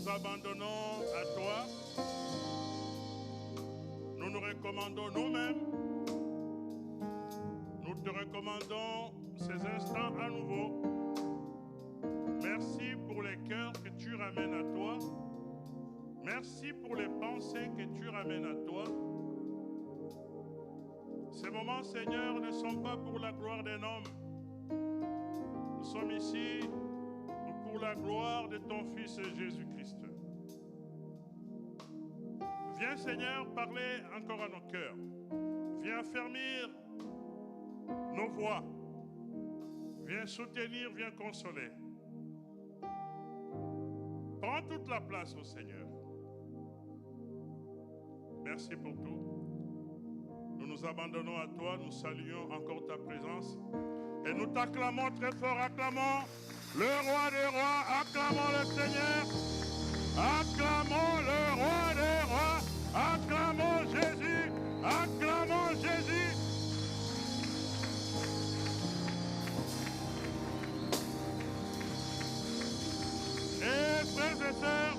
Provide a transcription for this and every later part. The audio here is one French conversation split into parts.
nous abandonnons à toi. Nous nous recommandons nous-mêmes. Nous te recommandons ces instants à nouveau. Merci pour les cœurs que tu ramènes à toi. Merci pour les pensées que tu ramènes à toi. Ces moments, Seigneur, ne sont pas pour la gloire d'un homme. Nous sommes ici pour la gloire de ton Fils Jésus-Christ. Viens, Seigneur, parler encore à nos cœurs. Viens affermir nos voix. Viens soutenir, viens consoler. Prends toute la place au Seigneur. Merci pour tout. Nous nous abandonnons à toi, nous saluons encore ta présence et nous t'acclamons très fort, acclamons le roi des rois, acclamons le Seigneur, acclamons le roi des rois, acclamons Jésus, acclamons Jésus. Et frères et sœurs,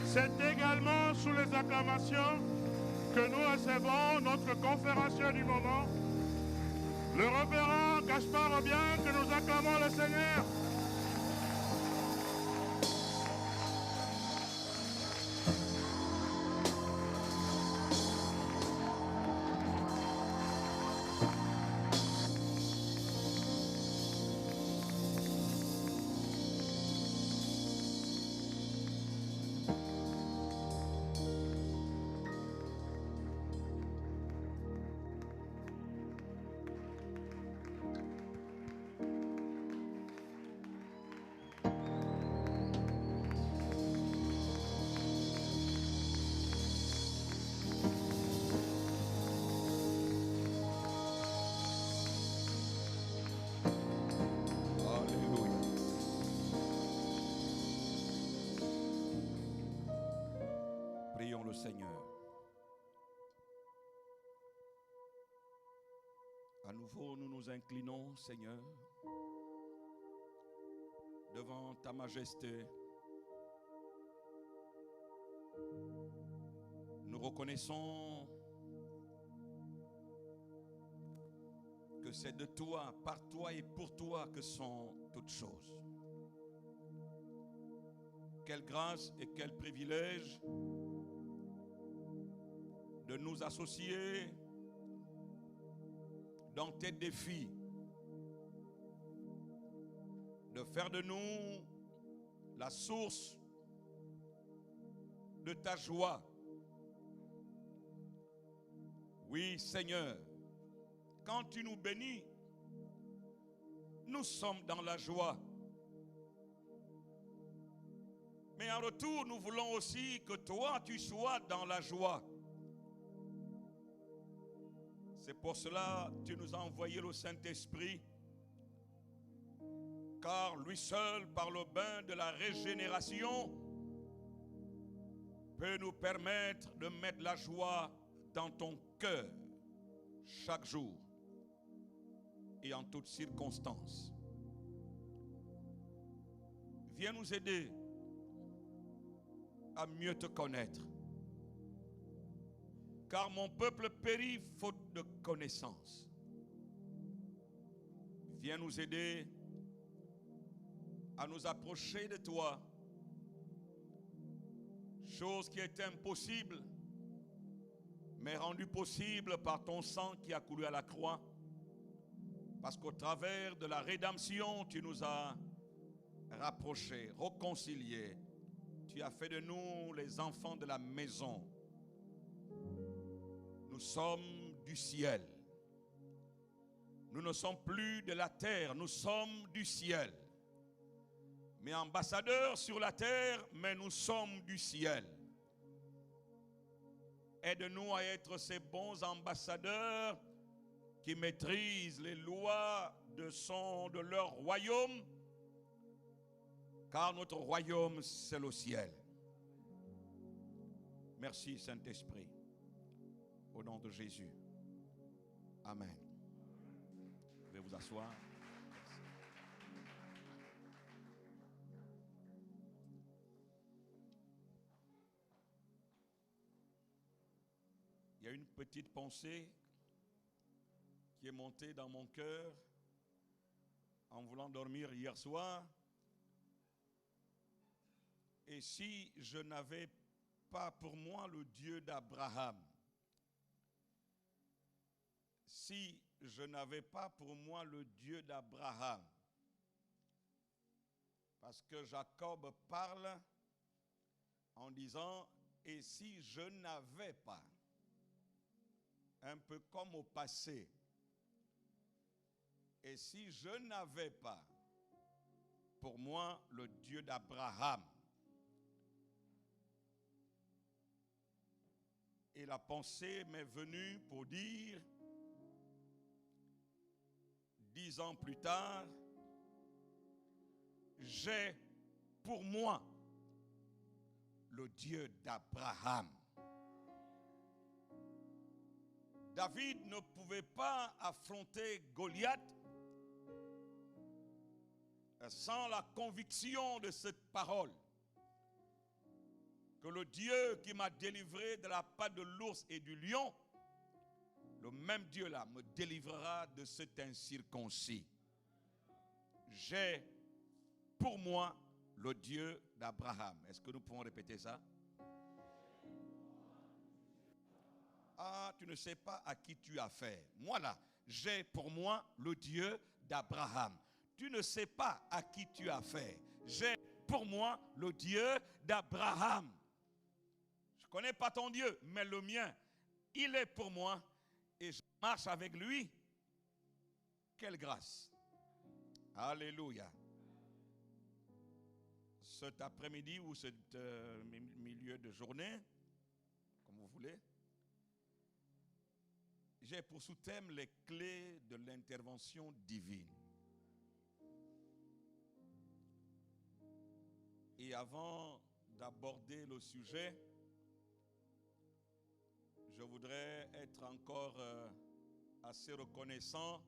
c'est également sous les acclamations que nous recevons notre conférencier du moment, le révérend Gaspard Obiang, que nous acclamons le Seigneur. Prions le Seigneur. À nouveau, nous nous inclinons, Seigneur, devant ta majesté. Nous reconnaissons que c'est de toi, par toi et pour toi que sont toutes choses. Quelle grâce et quel privilège de nous associer dans tes défis, de faire de nous la source de ta joie. Oui, Seigneur, quand tu nous bénis, nous sommes dans la joie. Mais en retour, nous voulons aussi que toi, tu sois dans la joie. C'est pour cela que tu nous as envoyé le Saint-Esprit, car lui seul, par le bain de la régénération, peut nous permettre de mettre la joie dans ton cœur chaque jour et en toutes circonstances. Viens nous aider à mieux te connaître. Car mon peuple périt faute de connaissance. Viens nous aider à nous approcher de toi. Chose qui est impossible, mais rendue possible par ton sang qui a coulé à la croix. Parce qu'au travers de la rédemption, tu nous as rapprochés, réconciliés. Tu as fait de nous les enfants de la maison. Nous sommes du ciel. Nous ne sommes plus de la terre, nous sommes du ciel. Mais ambassadeurs sur la terre, mais nous sommes du ciel. Aide-nous à être ces bons ambassadeurs qui maîtrisent les lois de leur royaume, car notre royaume, c'est le ciel. Merci, Saint-Esprit. Au nom de Jésus. Amen. Vous pouvez vous asseoir. Merci. y a une petite pensée qui est montée dans mon cœur en voulant dormir hier soir. Et si je n'avais pas pour moi le Dieu d'Abraham, si je n'avais pas pour moi le Dieu d'Abraham, parce que Jacob parle en disant, et si je n'avais pas, un peu comme au passé, et si je n'avais pas pour moi le Dieu d'Abraham, et la pensée m'est venue pour dire, 10 ans plus tard, j'ai pour moi le Dieu d'Abraham. David ne pouvait pas affronter Goliath sans la conviction de cette parole. Que le Dieu qui m'a délivré de la patte de l'ours et du lion, le même Dieu-là me délivrera de cet incirconcis. J'ai pour moi le Dieu d'Abraham. Est-ce que nous pouvons répéter ça? Ah, tu ne sais pas à qui tu as affaire. Moi là, j'ai pour moi le Dieu d'Abraham. Tu ne sais pas à qui tu as affaire. J'ai pour moi le Dieu d'Abraham. Je ne connais pas ton Dieu, mais le mien, il est pour moi et je marche avec lui. Quelle grâce. Alléluia. Cet après-midi ou ce milieu de journée, comme vous voulez, j'ai pour sous-thème les clés de l'intervention divine. Et avant d'aborder le sujet, je voudrais être encore assez reconnaissant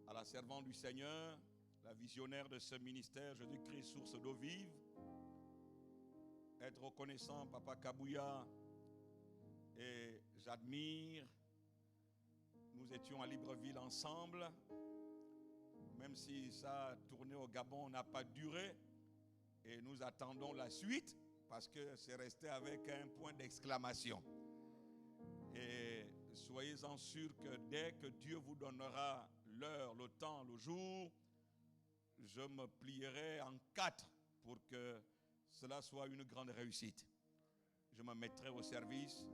à la servante du Seigneur, la visionnaire de ce ministère, Jésus-Christ, source d'eau vive. Être reconnaissant, Papa Kabouya, et j'admire. Nous étions à Libreville ensemble, même si ça a tourné au Gabon, n'a pas duré. Et nous attendons la suite parce que c'est resté avec un point d'exclamation. Et soyez-en sûrs que dès que Dieu vous donnera l'heure, le temps, le jour, je me plierai en 4 pour que cela soit une grande réussite. Je me mettrai au service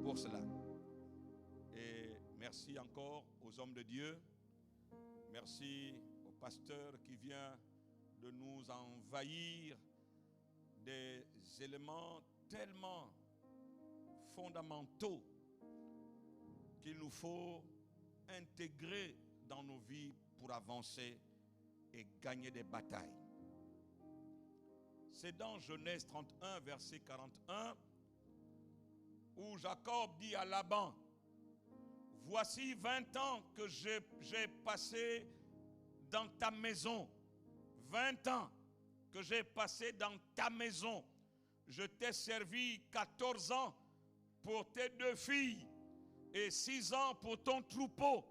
pour cela. Et merci encore aux hommes de Dieu. Merci au pasteur qui vient de nous envahir des éléments tellement fondamentaux qu'il nous faut intégrer dans nos vies pour avancer et gagner des batailles. C'est dans Genèse 31, verset 41, où Jacob dit à Laban, « Voici 20 ans que j'ai passé dans ta maison. 20 ans que j'ai passé dans ta maison. Je t'ai servi 14 ans pour tes 2 filles et 6 ans pour ton troupeau.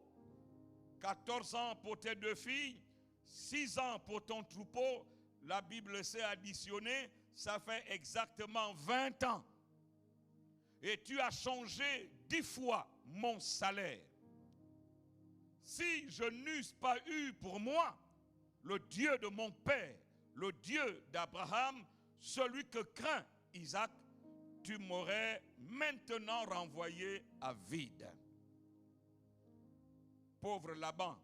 14 ans pour tes 2 filles, 6 ans pour ton troupeau. La Bible sait additionner, ça fait exactement 20 ans. Et tu as changé 10 fois mon salaire. Si je n'eusse pas eu pour moi le Dieu de mon père, le Dieu d'Abraham, celui que craint Isaac, tu m'aurais maintenant renvoyé à vide. » Pauvre Laban,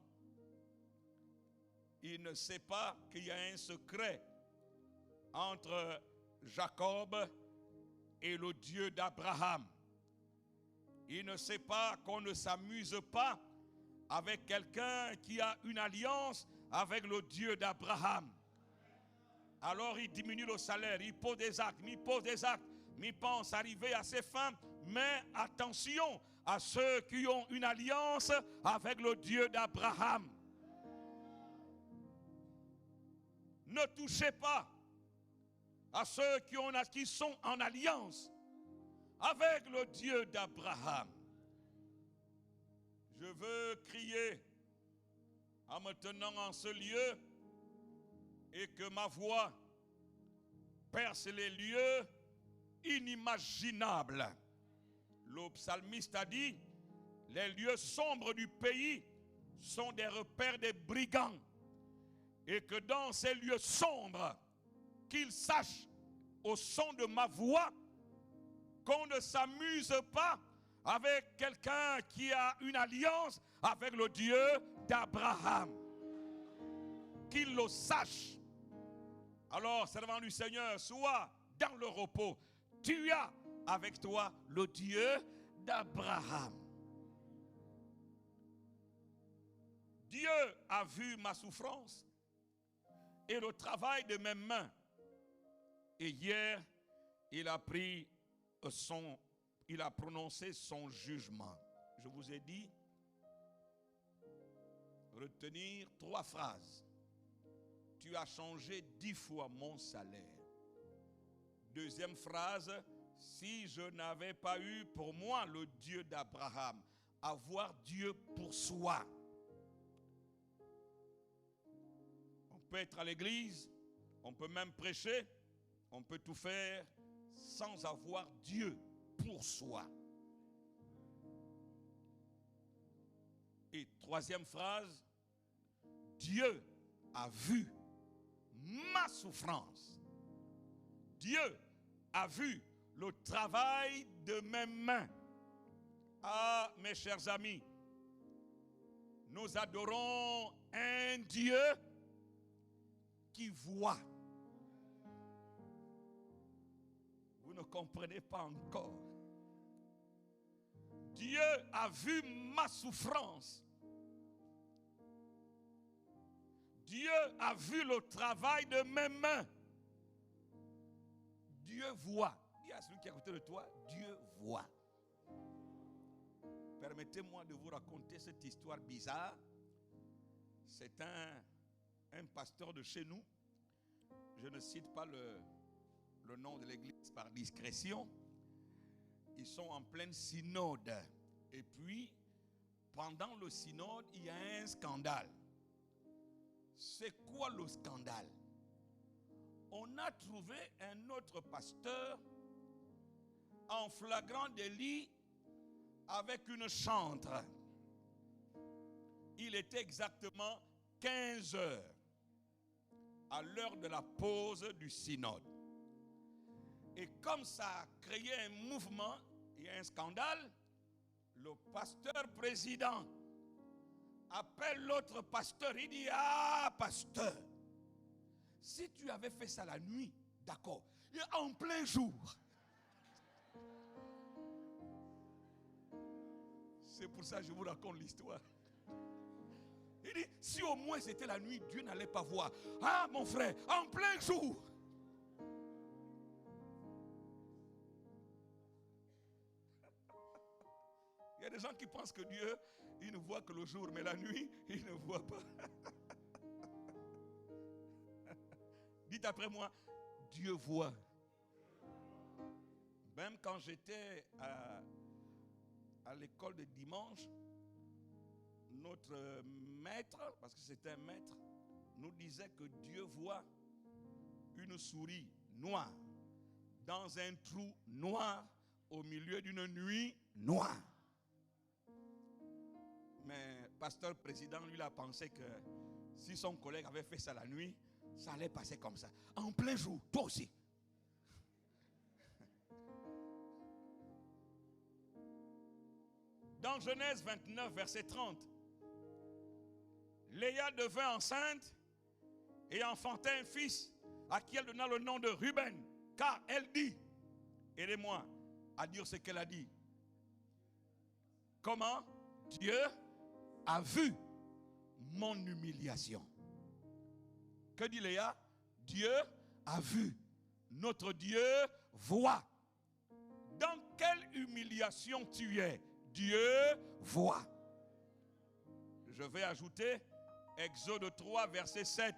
il ne sait pas qu'il y a un secret entre Jacob et le Dieu d'Abraham. Il ne sait pas qu'on ne s'amuse pas avec quelqu'un qui a une alliance avec le Dieu d'Abraham. Alors il diminue le salaire, il pose des actes, il pense arriver à ses fins. Mais attention à ceux qui ont une alliance avec le Dieu d'Abraham. Ne touchez pas à ceux qui sont en alliance avec le Dieu d'Abraham. Je veux crier en me tenant en ce lieu et que ma voix perce les lieux inimaginables. Le psalmiste a dit, les lieux sombres du pays sont des repères des brigands. Et que dans ces lieux sombres, qu'ils sachent au son de ma voix qu'on ne s'amuse pas avec quelqu'un qui a une alliance avec le Dieu d'Abraham. Qu'ils le sachent. Alors, servant du Seigneur, sois dans le repos. Tu as avec toi le Dieu d'Abraham. Dieu a vu ma souffrance et le travail de mes mains. Et hier, il a prononcé son jugement. Je vous ai dit, retenir 3 phrases. Tu as changé 10 fois mon salaire. Deuxième phrase, si je n'avais pas eu pour moi le Dieu d'Abraham, avoir Dieu pour soi. On peut être à l'église, on peut même prêcher, on peut tout faire sans avoir Dieu pour soi. Et troisième phrase, Dieu a vu ma souffrance. Dieu a vu le travail de mes mains. Ah, mes chers amis, nous adorons un Dieu qui voit. Vous ne comprenez pas encore. Dieu a vu ma souffrance. Dieu a vu le travail de mes mains. Dieu voit. Dis à celui qui est à côté de toi, Dieu voit. Permettez-moi de vous raconter cette histoire bizarre. C'est un pasteur de chez nous. Je ne cite pas le nom de l'église par discrétion. Ils sont en pleine synode. Et puis, pendant le synode, il y a un scandale. C'est quoi le scandale? On a trouvé un autre pasteur en flagrant délit avec une chantre. Il était exactement 15 heures à l'heure de la pause du synode. Et comme ça a créé un mouvement et un scandale, le pasteur président appelle l'autre pasteur. Il dit, ah pasteur, si tu avais fait ça la nuit, d'accord, en plein jour. C'est pour ça que je vous raconte l'histoire. Il dit, si au moins c'était la nuit, Dieu n'allait pas voir. Ah mon frère, en plein jour. Il y a des gens qui pensent que Dieu, il ne voit que le jour, mais la nuit, il ne voit pas. Dites après moi, Dieu voit. Même quand j'étais à l'école de dimanche, notre maître, parce que c'était un maître, nous disait que Dieu voit une souris noire dans un trou noir au milieu d'une nuit noire. Mais pasteur président, lui, il a pensé que si son collègue avait fait ça la nuit, ça allait passer comme ça. En plein jour, toi aussi. Dans Genèse 29, verset 30, Léa devint enceinte et enfanta un fils à qui elle donna le nom de Ruben, car elle dit, aidez-moi à dire ce qu'elle a dit. Comment? Dieu a vu mon humiliation. Que dit Léa? Dieu a vu. Notre Dieu voit. Dans quelle humiliation tu es? Dieu voit. Je vais ajouter Exode 3, verset 7.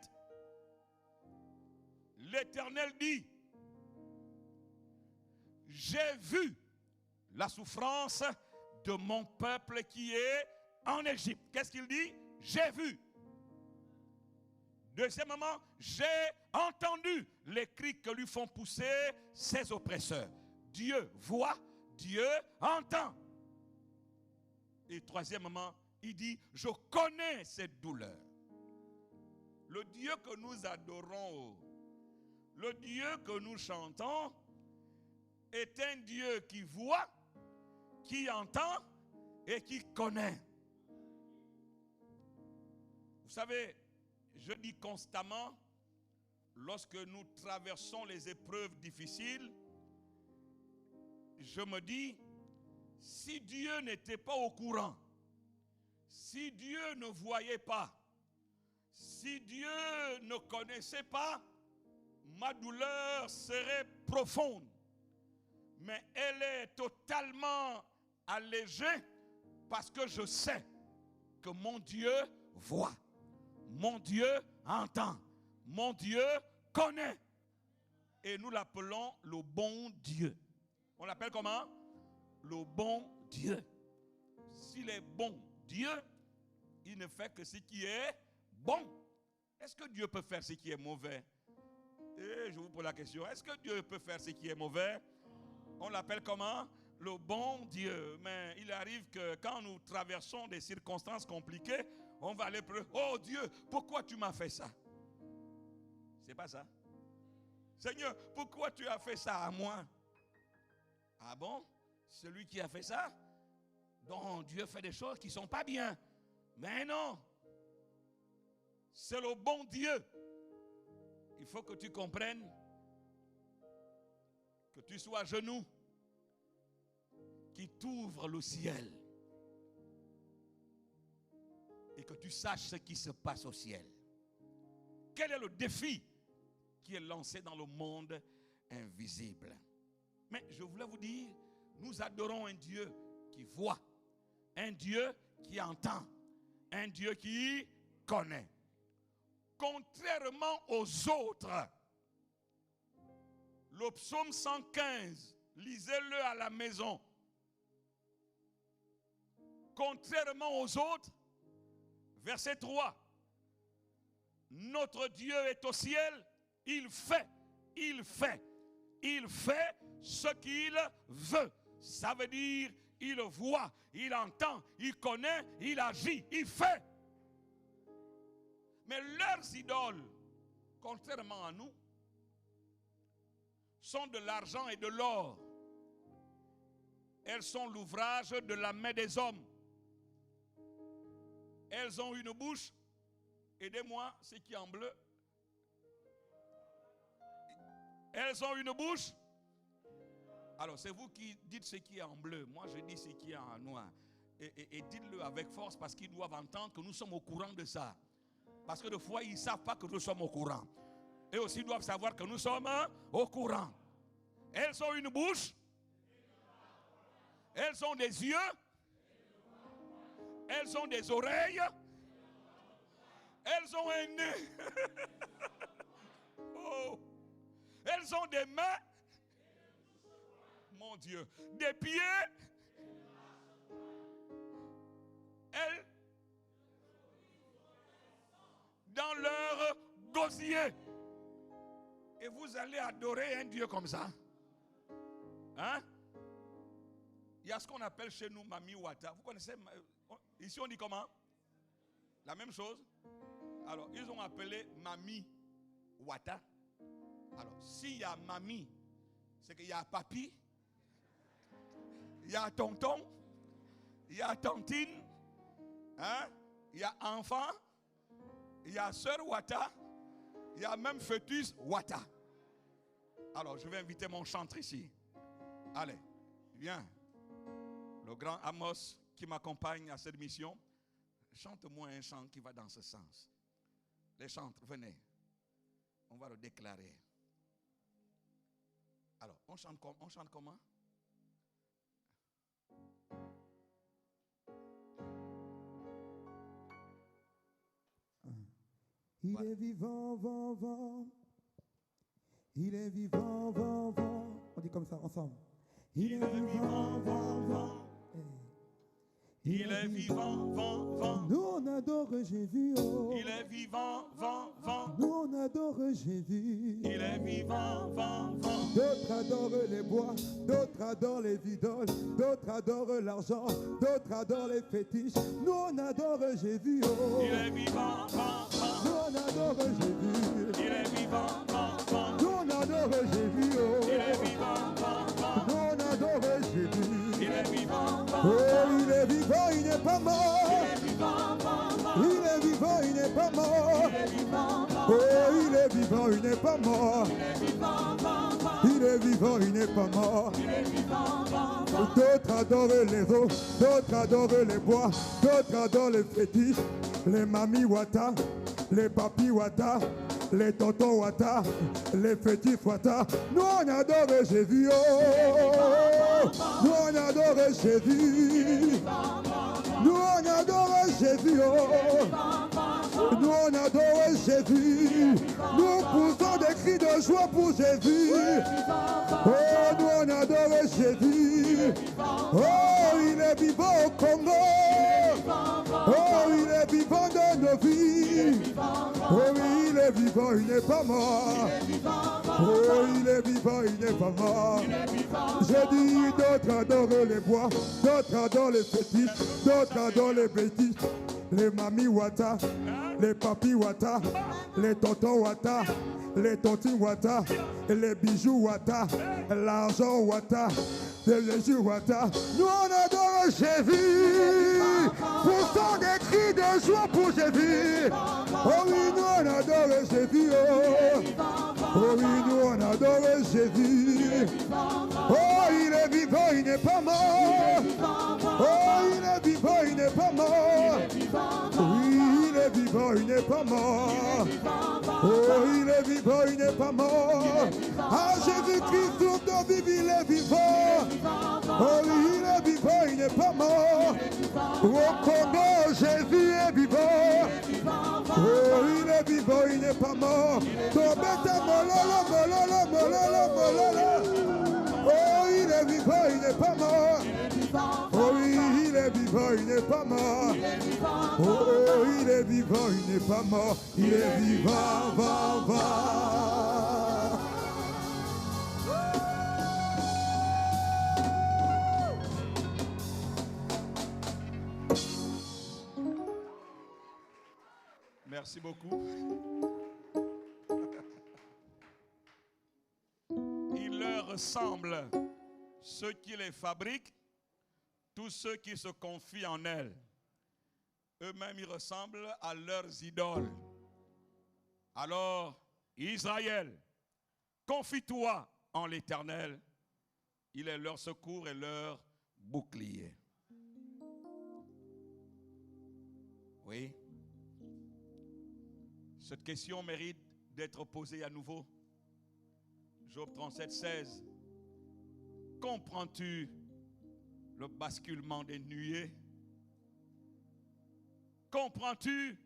L'Éternel dit, j'ai vu la souffrance de mon peuple qui est en Égypte. Qu'est-ce qu'il dit? J'ai vu. Deuxièmement, j'ai entendu les cris que lui font pousser ses oppresseurs. Dieu voit, Dieu entend. Et troisièmement, il dit, je connais cette douleur. Le Dieu que nous adorons, le Dieu que nous chantons, est un Dieu qui voit, qui entend et qui connaît. Vous savez, je dis constamment, lorsque nous traversons les épreuves difficiles, je me dis, si Dieu n'était pas au courant, si Dieu ne voyait pas, si Dieu ne connaissait pas, ma douleur serait profonde. Mais elle est totalement allégée parce que je sais que mon Dieu voit, mon Dieu entend, mon Dieu connaît. Et nous l'appelons le bon Dieu. On l'appelle comment? Le bon Dieu. S'il est bon Dieu, il ne fait que ce qui est bon. Est-ce que Dieu peut faire ce qui est mauvais? Et je vous pose la question, est-ce que Dieu peut faire ce qui est mauvais? On l'appelle comment? Le bon Dieu. Mais il arrive que quand nous traversons des circonstances compliquées, on va aller pleurer. Oh Dieu, pourquoi tu m'as fait ça? C'est pas ça. Seigneur, pourquoi tu as fait ça à moi? Ah bon? Celui qui a fait ça? Donc Dieu fait des choses qui ne sont pas bien. Mais non. C'est le bon Dieu. Il faut que tu comprennes, que tu sois à genoux, qui t'ouvre le ciel et que tu saches ce qui se passe au ciel. Quel est le défi qui est lancé dans le monde invisible? Mais je voulais vous dire, nous adorons un Dieu qui voit, un Dieu qui entend, un Dieu qui connaît. Contrairement aux autres, le psaume 115, lisez-le à la maison. Contrairement aux autres, verset 3, notre Dieu est au ciel, il fait ce qu'il veut. Ça veut dire, il voit, il entend, il connaît, il agit, il fait. Mais leurs idoles, contrairement à nous, sont de l'argent et de l'or. Elles sont l'ouvrage de la main des hommes. Elles ont une bouche. Aidez-moi, c'est qui est en bleu? Elles ont une bouche. Alors, c'est vous qui dites ce qui est en bleu. Moi, je dis ce qui est en noir. Et dites-le avec force parce qu'ils doivent entendre que nous sommes au courant de ça. Parce que des fois, ils ne savent pas que nous sommes au courant. Eux aussi doivent savoir que nous sommes au courant. Elles ont une bouche. Elles ont des yeux. Elles ont des oreilles. Elles ont un nez. Oh. Elles ont des mains. Mon Dieu. Des pieds. Elles, dans leur gosier. Et vous allez adorer un Dieu comme ça. Hein? Il y a ce qu'on appelle chez nous Mami Wata. Vous connaissez? Ici on dit comment? La même chose. Alors ils ont appelé Mami Wata. Alors s'il y a Mami, c'est qu'il y a Papi, il y a Tonton, il y a Tantine, hein? Il y a Enfant, il y a Sœur Wata, il y a même Fœtus Wata. Alors je vais inviter mon chantre ici. Allez, viens. Le grand Amos qui m'accompagne à cette mission, chante-moi un chant qui va dans ce sens. Les chantres, venez. On va le déclarer. Alors, on chante comment? Il est vivant, vent, vent. Il est vivant, vent, vent. On dit comme ça ensemble. Il est vivant, vivant, vivant. Il est vivant, vivant, vivant. Nous on adore Jésus. Oh. Il est vivant, vivant, vivant. Nous on adore Jésus. Il est vivant, vivant, vivant. D'autres adorent les bois, d'autres adorent les idoles, d'autres adorent l'argent, d'autres adorent les fétiches. Nous on adore Jésus. Oh. Il est vivant, vivant, vivant. Nous on adore Jésus. Il est vivant, vivant, vivant. Nous on adore Jésus. Oh. Il est vivant, vivant, vivant. Nous on adore Jésus. Il est vivant, vivant. Oh, il est vivant, il n'est pas mort. Il est vivant, vivant, vivant. Il est vivant, il n'est pas mort. Il est vivant, vivant. Oh, il est vivant, il n'est pas mort. Il est vivant, vivant, vivant. Il est vivant, il n'est pas mort. Il est vivant, vivant, vivant. D'autres adorent les eaux, d'autres adorent les bois, d'autres adorent les fétiches, les mamies Wata, les papis Wata, les tontons Wata, les fétiches Wata. Nous on adore Jésus, oh. Nous on adore Jésus. Nous on adore Jésus, oh. Nous on adore Jésus. Nous poussons des cris de joie pour Jésus. Oh, nous on adore Jésus. Oh, il est vivant au Congo. Oh, il est vivant dans nos vies. Oh, oui, il est vivant, il n'est pas mort. Oh, il est vivant, il n'est pas mort. J'ai dit, d'autres adorent les bois, d'autres adorent les fétiches, d'autres adorent les bêtises. Les mamies Wata, les papis Wata, les tontons Wata, les tontines Wata, les bijoux Wata, l'argent Wata, les bijoux Wata. Nous on adore Jésus, poussons des cris de joie pour Jésus. Oh oui, nous on adore Jésus. Oh oui, nous on adore Jésus. Oh, il est vivant, il n'est pas mort. Oh, il est vivant, il n'est pas mort. Oui, il est vivant, il n'est pas mort. Oh, il est vivant, il n'est pas mort. Ah, Jésus-Christ, sur nos vies, il est vivant. Oh, oui, il est vivant, il n'est pas mort. Au Congo, Jésus est vivant. Oh, il est vivant, il n'est pas mort. Tobeta mololo, mololo, mololo, mololo. Oh, il est vivant, il n'est pas mort. Oh oui, il est vivant, il n'est pas mort. Oh, il est vivant, il n'est pas mort. Il est vivant, vivant. Merci beaucoup. Il leur ressemble ceux qui les fabriquent, tous ceux qui se confient en elles. Eux-mêmes, ils ressemblent à leurs idoles. Alors, Israël, confie-toi en l'Éternel. Il est leur secours et leur bouclier. Oui. Cette question mérite d'être posée à nouveau. Job 37, 16. Comprends-tu le basculement des nuées? Comprends-tu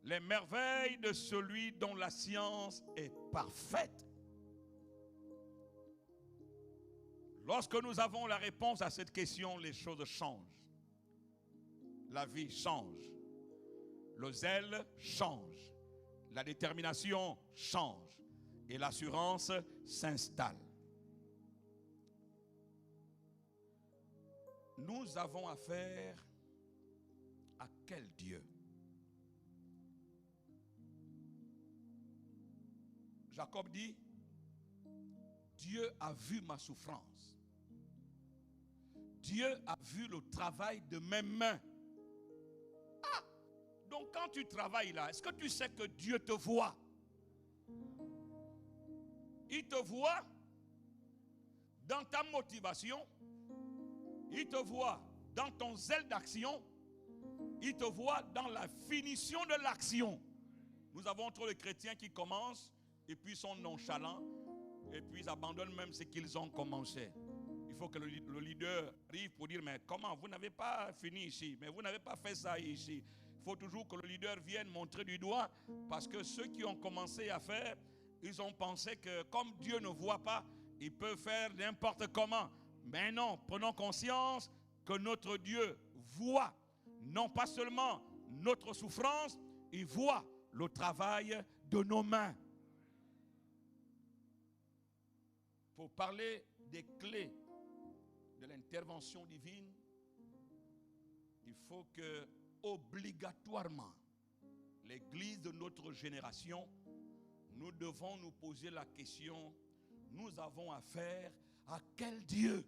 les merveilles de celui dont la science est parfaite? Lorsque nous avons la réponse à cette question, les choses changent. La vie change. Le zèle change. La détermination change. Et l'assurance s'installe. Nous avons affaire à quel Dieu? Jacob dit, Dieu a vu ma souffrance. Dieu a vu le travail de mes mains. Ah! Donc quand tu travailles là, est-ce que tu sais que Dieu te voit? Il te voit dans ta motivation. Il te voit dans ton zèle d'action. Il te voit dans la finition de l'action. Nous avons trop de chrétiens qui commencent et puis sont nonchalants et puis ils abandonnent même ce qu'ils ont commencé. Il faut que le leader arrive pour dire, mais comment, vous n'avez pas fini ici, mais vous n'avez pas fait ça ici. Il faut toujours que le leader vienne montrer du doigt, parce que ceux qui ont commencé à faire, ils ont pensé que comme Dieu ne voit pas, Il peut faire n'importe comment. Mais non, prenons conscience que notre Dieu voit non pas seulement notre souffrance, il voit le travail de nos mains. Pour parler des clés de l'intervention divine, il faut que, obligatoirement, l'Église de notre génération, nous devons nous poser la question, nous avons affaire à quel Dieu?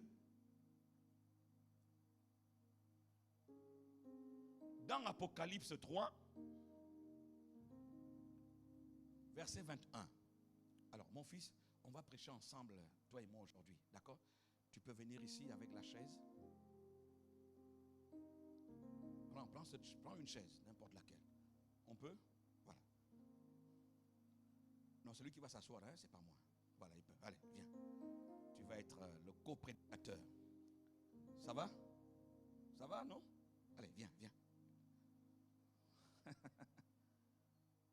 Dans Apocalypse 3, verset 21. Alors, mon fils, on va prêcher ensemble, toi et moi aujourd'hui, d'accord? Tu peux venir ici avec la chaise. Prends une chaise, n'importe laquelle. On peut? Voilà. Non, celui qui va s'asseoir, hein, c'est pas moi. Voilà, il peut. Allez, viens. Tu vas être le coprédicateur. Ça va? Ça va, non? Allez, viens, viens.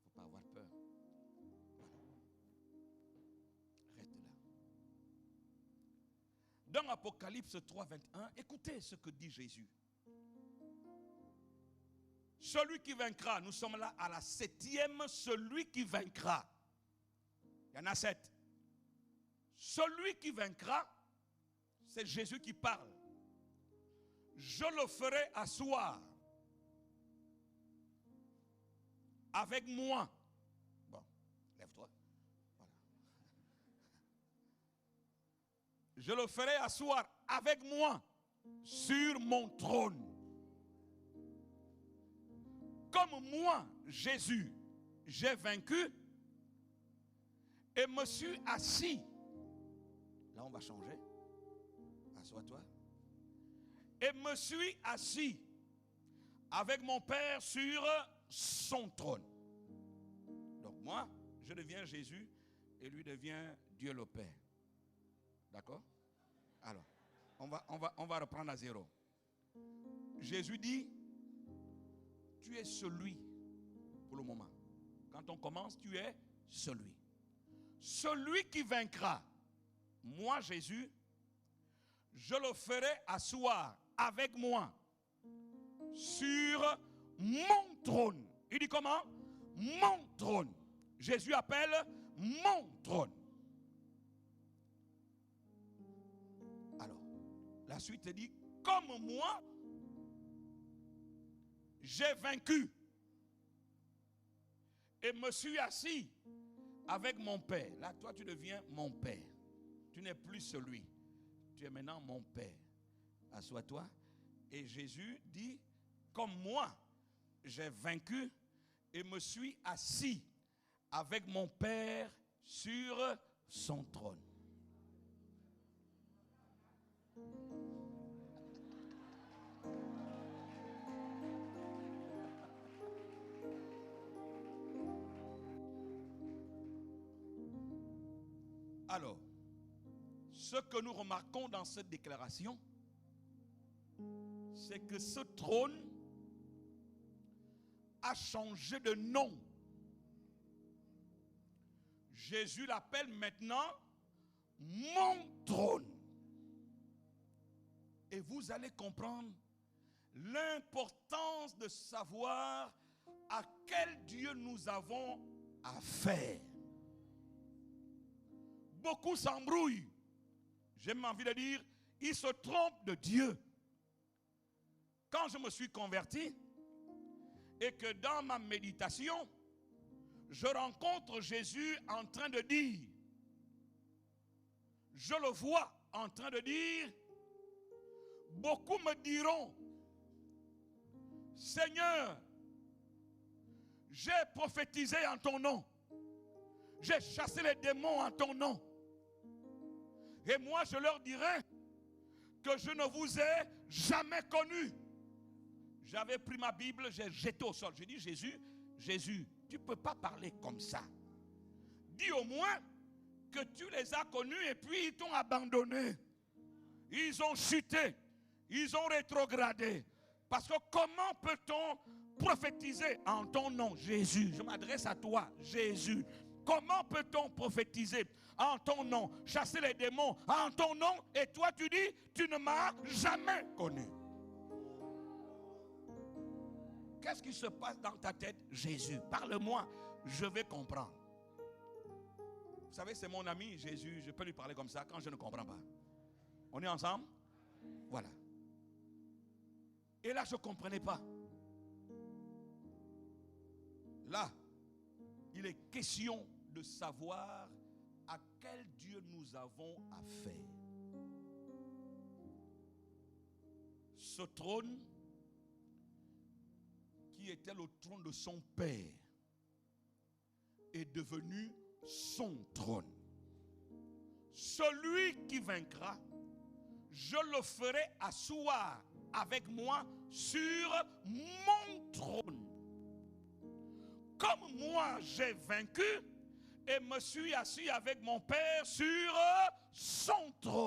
Faut pas avoir peur. Voilà. Reste là. Dans Apocalypse 3, 21, écoutez ce que dit Jésus. Celui qui vaincra, nous sommes là à la 7e, celui qui vaincra. Il y en a 7. Celui qui vaincra, c'est Jésus qui parle. Je le ferai asseoir avec moi. Bon, lève-toi. Voilà. Je le ferai asseoir avec moi sur mon trône. Comme moi, Jésus, j'ai vaincu et me suis assis. Là, on va changer. Assois-toi. Et me suis assis avec mon Père sur son trône. Donc moi, je deviens Jésus et lui devient Dieu le Père. D'accord? Alors, on va reprendre à zéro. Jésus dit, tu es celui, pour le moment. Quand on commence, tu es celui. Celui qui vaincra, moi Jésus, je le ferai asseoir avec moi sur mon trône. Il dit comment? Mon trône. Jésus appelle mon trône. Alors, la suite dit, comme moi, j'ai vaincu et me suis assis avec mon Père. Là, toi, tu deviens mon Père. Tu n'es plus celui. Tu es maintenant mon Père. Assois-toi. Et Jésus dit, comme moi, j'ai vaincu et me suis assis avec mon Père sur son trône. Alors, ce que nous remarquons dans cette déclaration, c'est que ce trône a changé de nom. Jésus l'appelle maintenant mon trône. Et vous allez comprendre l'importance de savoir à quel Dieu nous avons affaire. Beaucoup s'embrouillent. J'ai même envie de dire, ils se trompent de Dieu. Quand je me suis converti et que dans ma méditation, je rencontre Jésus en train de dire, je le vois en train de dire, beaucoup me diront, Seigneur, j'ai prophétisé en ton nom. J'ai chassé les démons en ton nom. Et moi, je leur dirai que je ne vous ai jamais connu. J'avais pris ma Bible, j'ai jeté au sol. J'ai dit, Jésus, tu ne peux pas parler comme ça. Dis au moins que tu les as connus et puis ils t'ont abandonné. Ils ont chuté. Ils ont rétrogradé. Parce que comment peut-on prophétiser en ton nom, Jésus? Je m'adresse à toi, Jésus. Comment peut-on prophétiser en ton nom, chasser les démons en ton nom, et toi tu dis, tu ne m'as jamais connu. Qu'est-ce qui se passe dans ta tête? Jésus, parle-moi, je vais comprendre. Vous savez, c'est mon ami Jésus, je peux lui parler comme ça quand je ne comprends pas. On est ensemble? Voilà. Et là, je ne comprenais pas. Là, il est question de savoir à quel Dieu nous avons affaire. Ce trône, qui était le trône de son père, est devenu son trône. Celui qui vaincra, je le ferai asseoir avec moi sur mon trône. Comme moi j'ai vaincu et me suis assis avec mon Père sur son trône.